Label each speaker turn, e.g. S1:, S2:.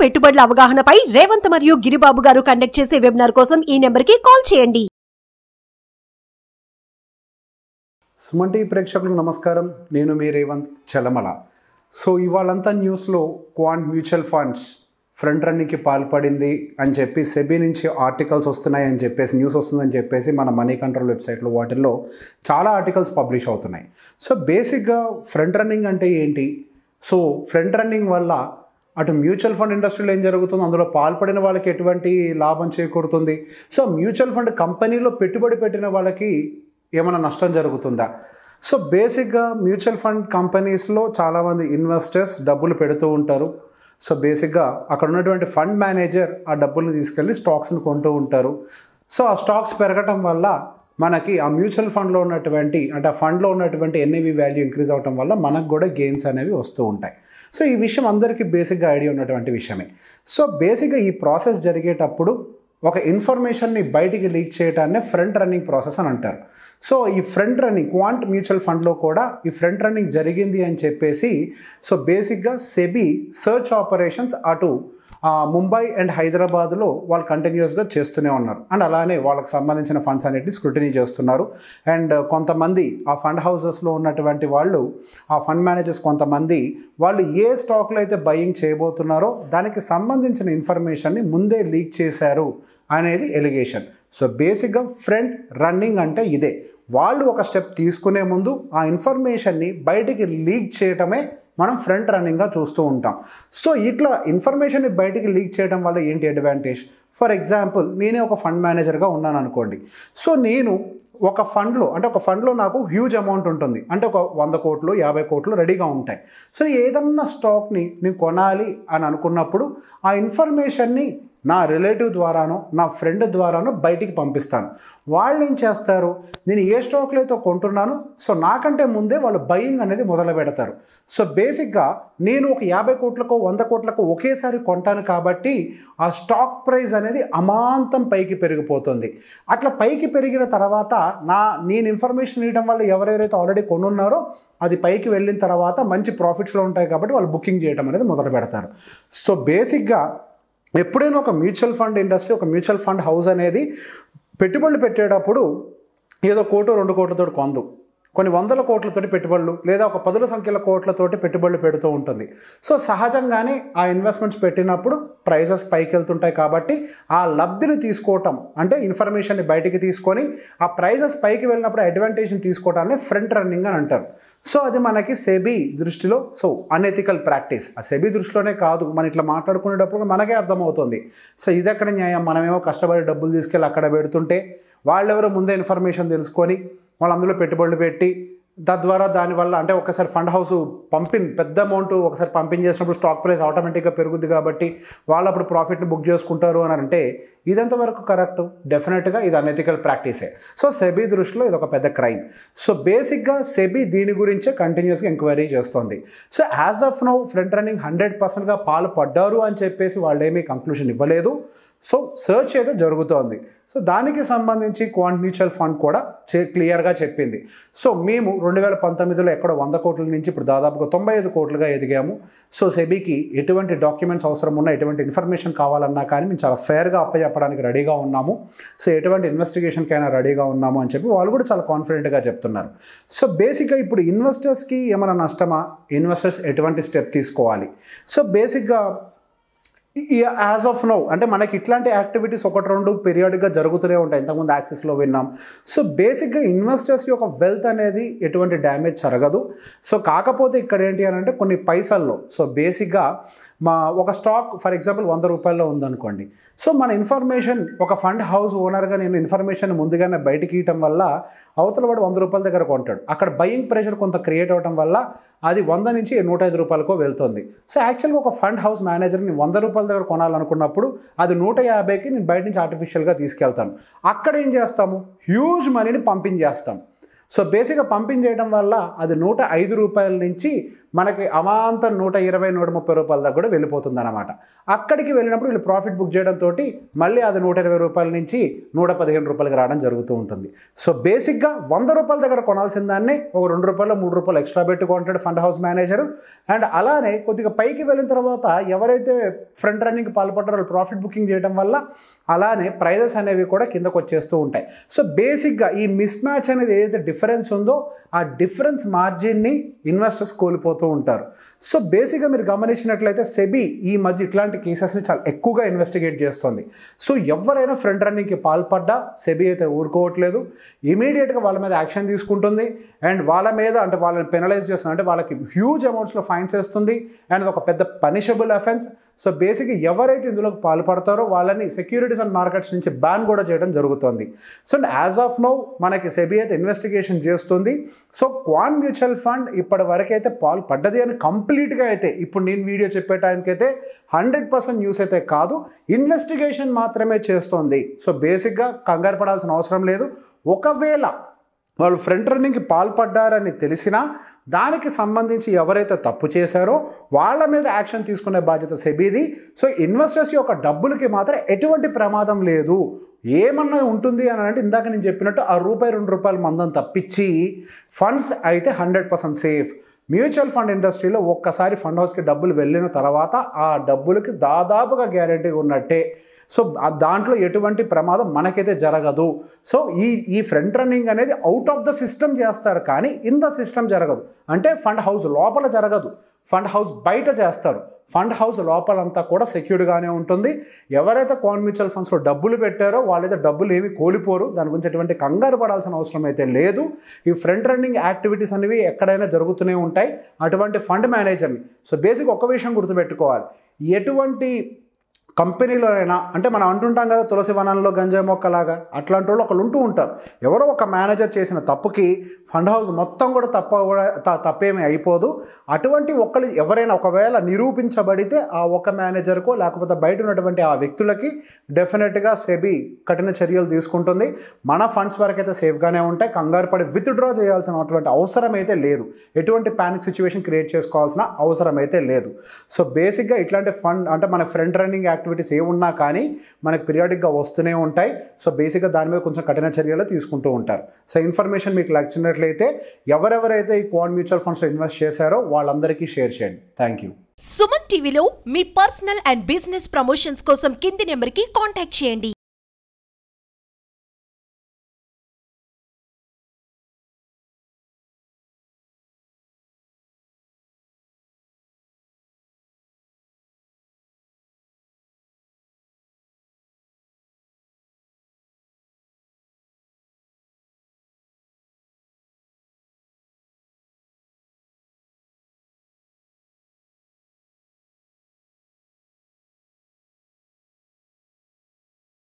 S1: పెట్టుబడుల అవగాహనపై రేవంత్ మరియు గిరిబాబు గారు కండక్ట్ చేసే వెబినార్ కోసం ఈ నెంబర్కి కాల్ చేయండి.
S2: సుమన్ టీవీ ప్రేక్షకులకు నమస్కారం. నేను మీ రేవంత్ చలమల. సో ఇవాళంతా న్యూస్లో క్వాంట్ మ్యూచువల్ ఫండ్స్ ఫ్రంట్ రన్నింగ్కి పాల్పడింది అని చెప్పి సెబీ నుంచి ఆర్టికల్స్ వస్తున్నాయి అని చెప్పేసి న్యూస్ వస్తుందని చెప్పేసి మన మనీ కంట్రోల్ వెబ్సైట్లో వాటిల్లో చాలా ఆర్టికల్స్ పబ్లిష్ అవుతున్నాయి. సో బేసిక్గా ఫ్రంట్ రన్నింగ్ అంటే ఏంటి, సో ఫ్రంట్ రన్నింగ్ వల్ల అటు మ్యూచువల్ ఫండ్ ఇండస్ట్రీలో ఏం జరుగుతుంది, అందులో పాల్పడిన వాళ్ళకి ఎటువంటి లాభం చేకూరుతుంది, సో మ్యూచువల్ ఫండ్ కంపెనీలో పెట్టుబడి పెట్టిన వాళ్ళకి ఏమైనా నష్టం జరుగుతుందా. సో బేసిక్గా మ్యూచువల్ ఫండ్ కంపెనీస్లో చాలామంది ఇన్వెస్టర్స్ డబ్బులు పెడుతూ ఉంటారు. సో బేసిక్గా అక్కడ ఉన్నటువంటి ఫండ్ మేనేజర్ ఆ డబ్బుల్ని తీసుకెళ్ళి స్టాక్స్ని కొంటూ ఉంటారు. సో ఆ స్టాక్స్ పెరగటం వల్ల మనకి ఆ మ్యూచువల్ ఫండ్లో ఉన్నటువంటి అంటే ఆ ఫండ్లో ఉన్నటువంటి ఎన్ఏవి వాల్యూ ఇంక్రీజ్ అవటం వల్ల మనకు కూడా గెయిన్స్ అనేవి వస్తూ ఉంటాయి. సో ఈ విషయం అందరికీ బేసిక్గా ఐడియా ఉన్నటువంటి విషయమే. సో బేసిక్గా ఈ ప్రాసెస్ జరిగేటప్పుడు ఒక ఇన్ఫర్మేషన్ని బయటికి లీక్ చేయడాన్ని ఫ్రంట్ రన్నింగ్ ప్రాసెస్ అని అంటారు. సో ఈ ఫ్రంట్ రన్నింగ్ క్వాంట్ మ్యూచువల్ ఫండ్లో కూడా ఈ ఫ్రంట్ రన్నింగ్ జరిగింది అని చెప్పేసి సో బేసిక్గా సెబీ సర్చ్ ఆపరేషన్స్ అటు ముంబై అండ్ హైదరాబాద్లో వాళ్ళు కంటిన్యూస్గా చేస్తూనే ఉన్నారు. అండ్ అలానే వాళ్ళకి సంబంధించిన ఫండ్స్ అన్నిటిని స్క్రూటినీ చేస్తున్నారు. అండ్ కొంతమంది ఆ ఫండ్ హౌసెస్లో ఉన్నటువంటి వాళ్ళు ఆ ఫండ్ మేనేజర్స్ కొంతమంది వాళ్ళు ఏ స్టాక్లో అయితే బయింగ్ చేయబోతున్నారో దానికి సంబంధించిన ఇన్ఫర్మేషన్ని ముందే లీక్ చేశారు అనేది ఎలిగేషన్. సో బేసిక్గా ఫ్రంట్ రన్నింగ్ అంటే ఇదే. వాళ్ళు ఒక స్టెప్ తీసుకునే ముందు ఆ ఇన్ఫర్మేషన్ని బయటికి లీక్ చేయటమే మనం ఫ్రంట్ రన్నింగ్గా చూస్తూ ఉంటాం. సో ఇట్లా ఇన్ఫర్మేషన్ని బయటికి లీక్ చేయడం వల్ల ఏంటి అడ్వాంటేజ్? ఫర్ ఎగ్జాంపుల్ నేనే ఒక ఫండ్ మేనేజర్గా ఉన్నాను అనుకోండి. సో నేను ఒక ఫండ్లో నాకు హ్యూజ్ అమౌంట్ ఉంటుంది, అంటే ఒక 100 కోట్లు 50 కోట్లు రెడీగా ఉంటాయి. సో ఏదన్నా స్టాక్ని నేను కొనాలి అని అనుకున్నప్పుడు ఆ ఇన్ఫర్మేషన్ని నా రిలేటివ్ ద్వారానో నా ఫ్రెండ్ ద్వారానో బయటికి పంపిస్తాను. వాళ్ళు ఏం చేస్తారు, నేను ఏ స్టాక్లో అయితే కొంటున్నానో సో నాకంటే ముందే వాళ్ళు బయింగ్ అనేది మొదలు పెడతారు. సో బేసిక్గా నేను ఒక 50 కోట్లకు 100 కోట్లకు ఒకేసారి కొంటాను కాబట్టి ఆ స్టాక్ ప్రైస్ అనేది అమాంతం పైకి పెరిగిపోతుంది. అట్లా పైకి పెరిగిన తర్వాత నేను ఇన్ఫర్మేషన్ ఇవ్వడం వల్ల ఎవరెవరైతే ఆల్రెడీ కొనున్నారో అది పైకి వెళ్ళిన తర్వాత మంచి ప్రాఫిట్స్లో ఉంటాయి కాబట్టి వాళ్ళు బుకింగ్ చేయడం అనేది మొదలు పెడతారు. సో బేసిక్గా ఎప్పుడైనా ఒక మ్యూచువల్ ఫండ్ ఇండస్ట్రీ ఒక మ్యూచువల్ ఫండ్ హౌస్ అనేది పెట్టుబడులు పెట్టేటప్పుడు ఏదో 1 కోటి 2 కోట్లతో కొందు, కొన్ని 100 కోట్లతోటి పెట్టుబడులు లేదా ఒక 10 సంఖ్యల కోట్లతోటి పెట్టుబడులు పెడుతూ ఉంటుంది. సో సహజంగానే ఆ ఇన్వెస్ట్మెంట్స్ పెట్టినప్పుడు ప్రైజెస్ పైకి వెళ్తుంటాయి కాబట్టి ఆ లబ్ధిని తీసుకోవటం అంటే ఇన్ఫర్మేషన్ని బయటికి తీసుకొని ఆ ప్రైజెస్ పైకి వెళ్ళినప్పుడు అడ్వాంటేజ్ని తీసుకోవటాన్ని ఫ్రంట్ రన్నింగ్ అని అంటారు. సో అది మనకి సెబీ దృష్టిలో సో అనెథికల్ ప్రాక్టీస్. ఆ సెబీ దృష్టిలోనే కాదు, మనం ఇట్లా మాట్లాడుకునేటప్పుడు మనకే అర్థమవుతుంది. సో ఇది ఎక్కడ న్యాయం, మనమేమో కష్టపడి డబ్బులు తీసుకెళ్ళి అక్కడ పెడుతుంటే వాళ్ళెవరో ముందే ఇన్ఫర్మేషన్ తెలుసుకొని వాళ్ళు అందులో పెట్టుబడులు పెట్టి తద్వారా దానివల్ల అంటే ఒకసారి ఫండ్ హౌస్ పెద్ద అమౌంట్ ఒకసారి పంపించేసినప్పుడు స్టాక్ ప్రైస్ ఆటోమేటిక్గా పెరుగుద్ది కాబట్టి వాళ్ళు అప్పుడు ప్రాఫిట్ని బుక్ చేసుకుంటారు అని అంటే ఇదంతవరకు కరెక్ట్? డెఫినెట్గా ఇది అనెథికల్ ప్రాక్టీసే. సో సెబీ దృష్టిలో ఇది ఒక పెద్ద క్రైమ్. సో బేసిక్గా సెబీ దీని గురించే కంటిన్యూస్గా ఎంక్వైరీ చేస్తుంది. So as of now front running 100%గా పాల్పడ్డారు అని చెప్పేసి వాళ్ళు ఏమీ కంక్లూషన్ ఇవ్వలేదు. సో సర్చ్ అయితే జరుగుతోంది. సో దానికి సంబంధించి క్వాంట్ మ్యూచువల్ ఫండ్ కూడా క్లియర్గా చెప్పింది. సో మేము 2019లో ఎక్కడో 100 కోట్ల నుంచి ఇప్పుడు దాదాపుగా 95 కోట్లుగా ఎదిగాము. సో సెబీకి ఎటువంటి డాక్యుమెంట్స్ అవసరం ఉన్నా ఎటువంటి ఇన్ఫర్మేషన్ కావాలన్నా కానీ మేము చాలా ఫేర్గా అప్పచెప్పడానికి రెడీగా ఉన్నాము. సో ఎటువంటి ఇన్వెస్టిగేషన్కైనా రెడీగా ఉన్నాము అని చెప్పి వాళ్ళు కూడా చాలా కాన్ఫిడెంట్గా చెప్తున్నారు. సో బేసిక్గా ఇప్పుడు ఇన్వెస్టర్స్కి ఏమైనా నష్టమా, ఇన్వెస్టర్స్ ఎటువంటి స్టెప్ తీసుకోవాలి? సో బేసిక్గా యాజ్ ఆఫ్ నౌ అంటే మనకి ఇట్లాంటి యాక్టివిటీస్ 1-2 పీరియాడిక్గా జరుగుతూనే ఉంటాయి. ఇంతకుముందు యాక్సిస్లో విన్నాం. సో బేసిక్గా ఇన్వెస్టర్స్ యొక్క వెల్త్ అనేది ఎటువంటి డ్యామేజ్ జరగదు. సో కాకపోతే ఇక్కడ ఏంటి అని అంటే కొన్ని పైసల్లో సో బేసిక్గా ఒక స్టాక్ ఫర్ ఎగ్జాంపుల్ 100 రూపాయల్లో ఉందనుకోండి. సో మన ఇన్ఫర్మేషన్ ఒక ఫండ్ హౌస్ ఓనర్గా నేను ఇన్ఫర్మేషన్ ముందుగానే బయటికి ఇవ్వటం వల్ల అవతల వాడు 100 రూపాయల దగ్గర కొంటాడు. అక్కడ బయింగ్ ప్రెషర్ కొంత క్రియేట్ అవ్వడం వల్ల అది 100 నుంచి 105 రూపాయలకో వెళ్తుంది. సో యాక్చువల్గా ఒక ఫండ్ హౌస్ మేనేజర్ని 100 రూపాయల దగ్గర కొనాలనుకున్నప్పుడు అది 150కి నేను బయట నుంచి ఆర్టిఫిషియల్గా తీసుకెళ్తాను. అక్కడ ఏం చేస్తాము, హ్యూజ్ మనీని పంపించేస్తాం. సో బేసిక్గా పంపింగ్ చేయడం వల్ల అది 105 రూపాయల నుంచి మనకి అమాంతం 120-130 రూపాయల దాకా కూడా వెళ్ళిపోతుంది అనమాట. అక్కడికి వెళ్ళినప్పుడు వీళ్ళు ప్రాఫిట్ బుక్ చేయడంతో మళ్ళీ అది 120 రూపాయల నుంచి 115 రూపాయలకి రావడం జరుగుతూ ఉంటుంది. సో బేసిక్గా 100 రూపాయల దగ్గర కొనాల్సిన దాన్ని ఒక 2 రూపాయలు 3 రూపాయలు ఎక్స్ట్రా పెట్టి కొంటాడు ఫండ్ హౌస్ మేనేజర్. అండ్ అలానే కొద్దిగా పైకి వెళ్ళిన తర్వాత ఎవరైతే ఫ్రంట్ రన్నింగ్కి పాల్పడ్డారో వాళ్ళు ప్రాఫిట్ బుకింగ్ చేయడం వల్ల అలానే ప్రైజెస్ అనేవి కూడా కిందకు వచ్చేస్తూ ఉంటాయి. సో బేసిక్గా ఈ మిస్ మ్యాచ్ అనేది ఏదైతే డిఫరెన్స్ ఉందో ఆ డిఫరెన్స్ మార్జిన్ని ఇన్వెస్టర్స్ కోల్పోతూ ఉంటారు. సో బేసిక్గా మీరు గమనించినట్లయితే సెబీ ఈ మధ్య ఇట్లాంటి కేసెస్ని చాలా ఎక్కువగా ఇన్వెస్టిగేట్ చేస్తుంది. సో ఎవరైనా ఫ్రంట్ రన్నింగ్కి పాల్పడ్డా సెబీ అయితే ఊరుకోవట్లేదు, ఇమీడియట్గా వాళ్ళ మీద యాక్షన్ తీసుకుంటుంది. అండ్ వాళ్ళ మీద అంటే వాళ్ళని పెనలైజ్ చేస్తుంది, అంటే వాళ్ళకి హ్యూజ్ అమౌంట్స్లో ఫైన్స్ వేస్తుంది. అండ్ అది ఒక పెద్ద పనిషబుల్ అఫెన్స్. సో బేసిక్గా ఎవరైతే ఇందులో పాల్పడతారో వాళ్ళని సెక్యూరిటీస్ అండ్ మార్కెట్స్ నుంచి బ్యాన్ కూడా చేయడం జరుగుతుంది. సో యాజ్ ఆఫ్ నౌ మనకి సెబీ అయితే ఇన్వెస్టిగేషన్ చేస్తుంది. సో క్వాంట్ మ్యూచువల్ ఫండ్ ఇప్పటి వరకు అయితే పాల్పడ్డది అని కంప్లీట్గా అయితే ఇప్పుడు నేను వీడియో చెప్పే టైంకి అయితే 100% న్యూస్ అయితే కాదు, ఇన్వెస్టిగేషన్ మాత్రమే చేస్తోంది. సో బేసిక్గా కంగారు పడాల్సిన అవసరం లేదు. ఒకవేళ వాళ్ళు ఫ్రంట్ రన్నింగ్కి పాల్పడ్డారని తెలిసినా దానికి సంబంధించి ఎవరైతే తప్పు చేశారో వాళ్ళ మీద యాక్షన్ తీసుకునే బాధ్యత సెబీది. సో ఇన్వెస్టర్స్ యొక్క డబ్బులకి మాత్రం ఎటువంటి ప్రమాదం లేదు. ఏమన్నా ఉంటుంది అని అంటే ఇందాక నేను చెప్పినట్టు ఆ ₹2 మందం తప్పించి ఫండ్స్ అయితే 100% సేఫ్. మ్యూచువల్ ఫండ్ ఇండస్ట్రీలో ఒక్కసారి ఫండ్ హౌస్కి డబ్బులు వెళ్ళిన తర్వాత ఆ డబ్బులకి దాదాపుగా గ్యారెంటీగా ఉన్నట్టే. సో దాంట్లో ఎటువంటి ప్రమాదం మనకైతే జరగదు. సో ఈ ఫ్రంట్ రన్నింగ్ అనేది అవుట్ ఆఫ్ ద సిస్టమ్ చేస్తారు, కానీ ఇన్ ద సిస్టమ్ జరగదు. అంటే ఫండ్ హౌస్ లోపల జరగదు, ఫండ్ హౌస్ బయట చేస్తారు. ఫండ్ హౌస్ లోపలంతా కూడా సెక్యూర్డ్గానే ఉంటుంది. ఎవరైతే క్వాంట్ మ్యూచువల్ ఫండ్స్లో డబ్బులు పెట్టారో వాళ్ళైతే డబ్బులు ఏమీ కోల్పోరు. దాని గురించి ఎటువంటి కంగారు పడాల్సిన అవసరం అయితే లేదు. ఈ ఫ్రంట్ రన్నింగ్ యాక్టివిటీస్ అనేవి ఎక్కడైనా జరుగుతూనే ఉంటాయి అటువంటి ఫండ్ మేనేజర్ని. సో బేసిక్ ఒక విషయం గుర్తుపెట్టుకోవాలి, ఎటువంటి కంపెనీలో అయినా అంటే మనం అంటుంటాం కదా తులసి వనంలో గంజాయి మొక్కలాగా, అట్లాంటి వాళ్ళు ఒకళ్ళు ఉంటూ ఉంటారు. ఎవరో ఒక మేనేజర్ చేసిన తప్పుకి ఫండ్ హౌస్ మొత్తం కూడా తప్పేమీ అయిపోదు. అటువంటి ఒకళ్ళు ఎవరైనా ఒకవేళ నిరూపించబడితే ఆ ఒక మేనేజర్కో లేకపోతే బయట ఉన్నటువంటి ఆ వ్యక్తులకి డెఫినెట్గా సెబీ కఠిన చర్యలు తీసుకుంటుంది. మన ఫండ్స్ వరకు అయితే సేఫ్గానే ఉంటాయి, కంగారు పడి విత్డ్రా చేయాల్సినటువంటి అవసరం అయితే లేదు, ఎటువంటి ప్యానిక్ సిచ్యువేషన్ క్రియేట్ చేసుకోవాల్సిన అవసరం అయితే లేదు. సో బేసిక్గా ఇట్లాంటి ఫండ్ అంటే మన ఫ్రంట్ రన్నింగ్ యాక్టివిటీస్ ఏ ఉన్నా కానీ మనకు పీరియాడిక్గా వస్తూనే ఉంటాయి. సో బేసిక్గా దాని మీద కొంచెం కఠిన చర్యలు తీసుకుంటూ ఉంటారు. సో ఇన్ఫర్మేషన్ మీకు నచ్చినట్లయితే ఎవరెవరైతే ఈ క్వాంట్ మ్యూచువల్ ఫండ్స్లో ఇన్వెస్ట్ చేశారో వాళ్ళందరికీ షేర్ చేయండి. Thank you.
S1: సుమన్ టీవీలో మీ పర్సనల్ అండ్ బిజినెస్ ప్రమోషన్స్ కోసం కింది నెంబర్కి కాంటాక్ట్ చేయండి.